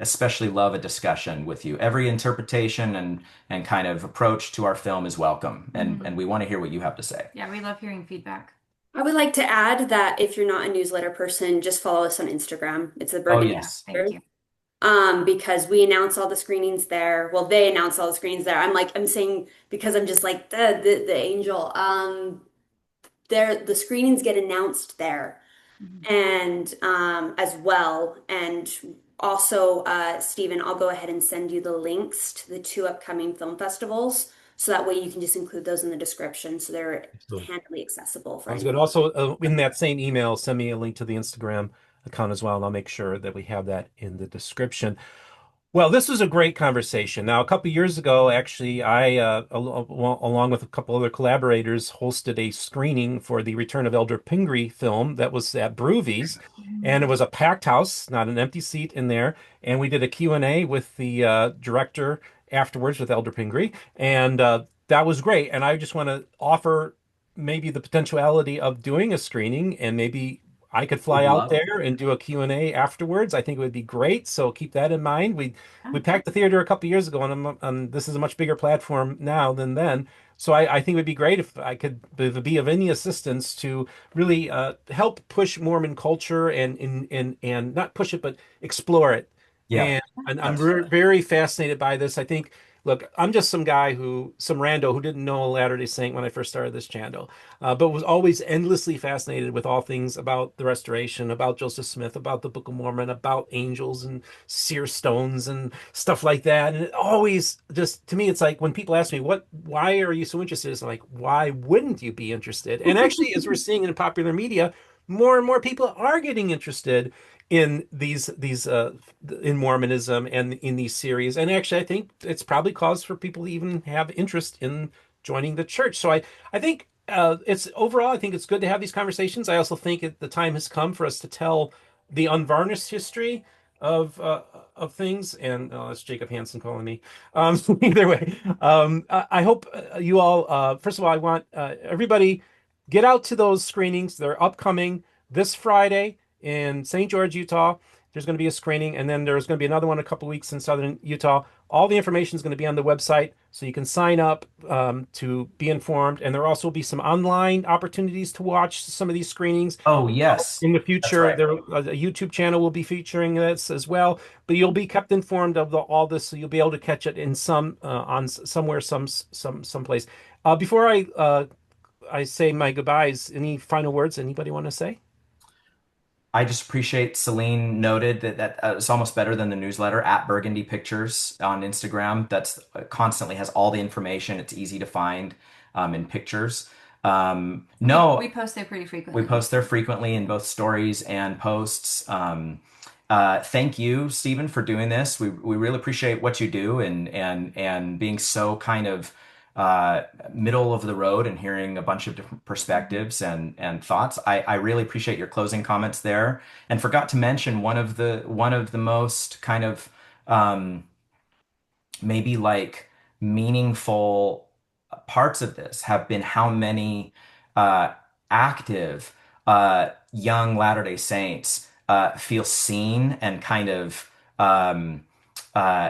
especially love a discussion with you. Every interpretation and kind of approach to our film is welcome, and we want to hear what you have to say. Yeah, we love hearing feedback. I would like to add that if you're not a newsletter person, just follow us on Instagram. It's the Oh, Burgundy Yeah, yes. thank you. because we announce all the screenings there. Well, they announce all the screenings there. I'm saying because I'm just like the angel. The screenings get announced there Mhm. and as well. And also, Stephen, I'll go ahead and send you the links to the two upcoming film festivals. So that way you can just include those in the description so they're handily accessible for Sounds good. anyone. Also, in that same email, send me a link to the Instagram account as well, and I'll make sure that we have that in the description. Well, this was a great conversation. Now, a couple years ago, actually, along with a couple other collaborators, hosted a screening for the Return of Elder Pingree film that was at Broovies, and it was a packed house, not an empty seat in there. And we did a Q&A with the director afterwards with Elder Pingree, and that was great. And I just want to offer maybe the potentiality of doing a screening, and maybe I could fly Would out love. there and do a Q&A afterwards. I think it would be great. So keep that in mind. We Oh, packed the theater a couple years ago, and this is a much bigger platform now than then. So I think it would be great if I could be of any assistance to really help push Mormon culture and not push it, but explore it. Yeah, And I'm absolutely. very fascinated by this. I think, look, I'm just some guy some rando who didn't know a Latter-day Saint when I first started this channel, but was always endlessly fascinated with all things about the Restoration, about Joseph Smith, about the Book of Mormon, about angels and seer stones and stuff like that. And it always just, to me, it's like when people ask me, why are you so interested? It's like, why wouldn't you be interested? And actually, as we're seeing in popular media, more and more people are getting interested in these in Mormonism and in these series. And actually, I think it's probably cause for people to even have interest in joining the church. So I think it's overall, I think it's good to have these conversations. I also think the time has come for us to tell the unvarnished history of things. And that's Jacob Hansen calling me. Either way, I hope you all. First of all, I want everybody get out to those screenings. They're upcoming this Friday in St. George, Utah. there's going to be a screening, and then there's going to be another one a couple weeks in southern Utah. All the information is going to be on the website, so you can sign up to be informed. And there also will be some online opportunities to watch some of these screenings. Oh, yes, In the that's future, right. there a YouTube channel will be featuring this as well. But you'll be kept informed of all this, so you'll be able to catch it in some on somewhere, someplace. Before I say my goodbyes, any final words anybody want to say? I just appreciate Celine noted that it's almost better than the newsletter at Burgundy Pictures on Instagram. That's constantly has all the information. It's easy to find in pictures. No, We post there pretty we frequently. post there frequently in both stories and posts. Thank you, Stephen, for doing this. We really appreciate what you do and being so kind of middle of the road and hearing a bunch of different perspectives and thoughts. I really appreciate your closing comments there. And forgot to mention one of the most kind of maybe like meaningful parts of this have been how many uh, active young Latter-day Saints feel seen and kind of uh,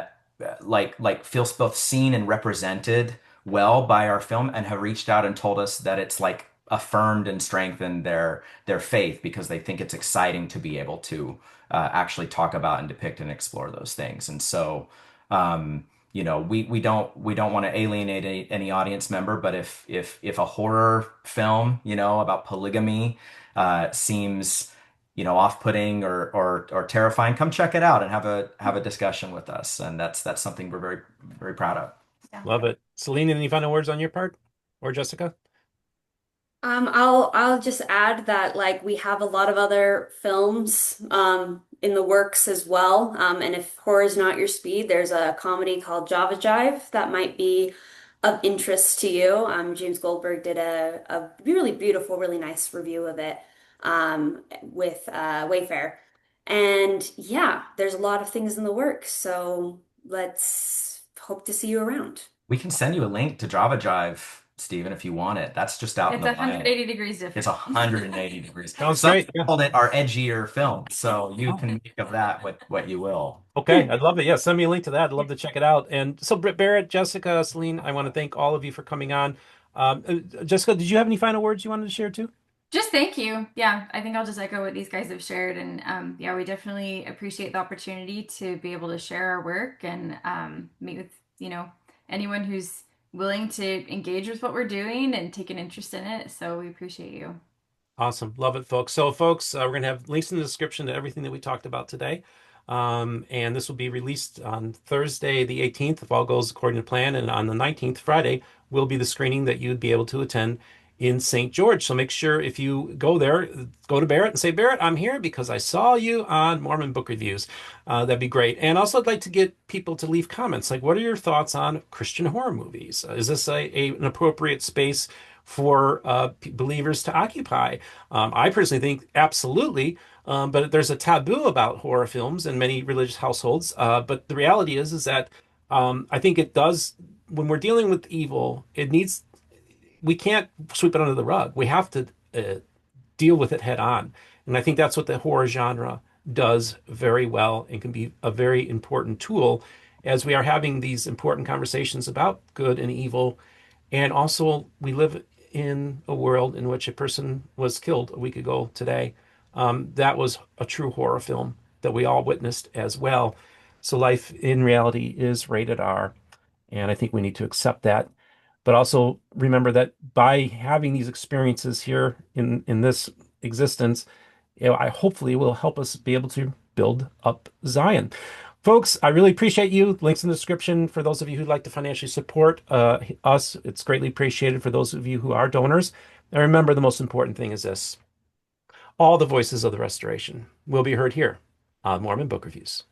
like feels both seen and represented well by our film and have reached out and told us that it's like affirmed and strengthened their faith because they think it's exciting to be able to actually talk about and depict and explore those things. And so we don't want to alienate any audience member, but if a horror film, about polygamy seems, off-putting or terrifying, come check it out and have a discussion with us. And that's something we're very, very proud of. Yeah. Love it. Celine, any final words on your part? Or Jessica? I'll just add that like we have a lot of other films in the works as well. And if horror is not your speed, there's a comedy called Java Jive that might be of interest to you. James Goldberg did a really beautiful, really nice review of it with Wayfair. And yeah, there's a lot of things in the works. So let's hope to see you around. We can send you a link to Java Jive, Stephen, if you want it. That's just out in It's the line. 180 degrees It's different. 180 degrees. Sounds Some great. Yeah. called it our edgier film, so you can make of that what you will. Okay, I'd love it. Yeah, send me a link to that. I'd love to check it out. And so, Barrett, Jessica, Celine, I want to thank all of you for coming on. Jessica, did you have any final words you wanted to share too? Just thank you. Yeah, I think I'll just echo what these guys have shared. And yeah, we definitely appreciate the opportunity to be able to share our work and meet with, anyone who's willing to engage with what we're doing and take an interest in it. So we appreciate you. Awesome. Love it, folks. So, folks, we're going to have links in the description to everything that we talked about today. And this will be released on Thursday, the 18th, if all goes according to plan. And on the 19th, Friday, will be the screening that you'd be able to attend in St. George. So make sure if you go there, go to Barrett and say, Barrett, I'm here because I saw you on Mormon Book Reviews. That'd be great. And also, I'd like to get people to leave comments. Like, what are your thoughts on Christian horror movies? Is this an appropriate space for believers to occupy? I personally think absolutely. But there's a taboo about horror films in many religious households. But the reality is that I think it does, when we're dealing with evil, we can't sweep it under the rug. We have to deal with it head on. And I think that's what the horror genre does very well and can be a very important tool as we are having these important conversations about good and evil. And also, we live in a world in which a person was killed a week ago today. That was a true horror film that we all witnessed as well. So life in reality is rated R, and I think we need to accept that. But also remember that by having these experiences here in this existence, I hopefully will help us be able to build up Zion. Folks, I really appreciate you. Links in the description for those of you who'd like to financially support us. It's greatly appreciated for those of you who are donors. And remember, the most important thing is this: all the voices of the restoration will be heard here on Mormon Book Reviews.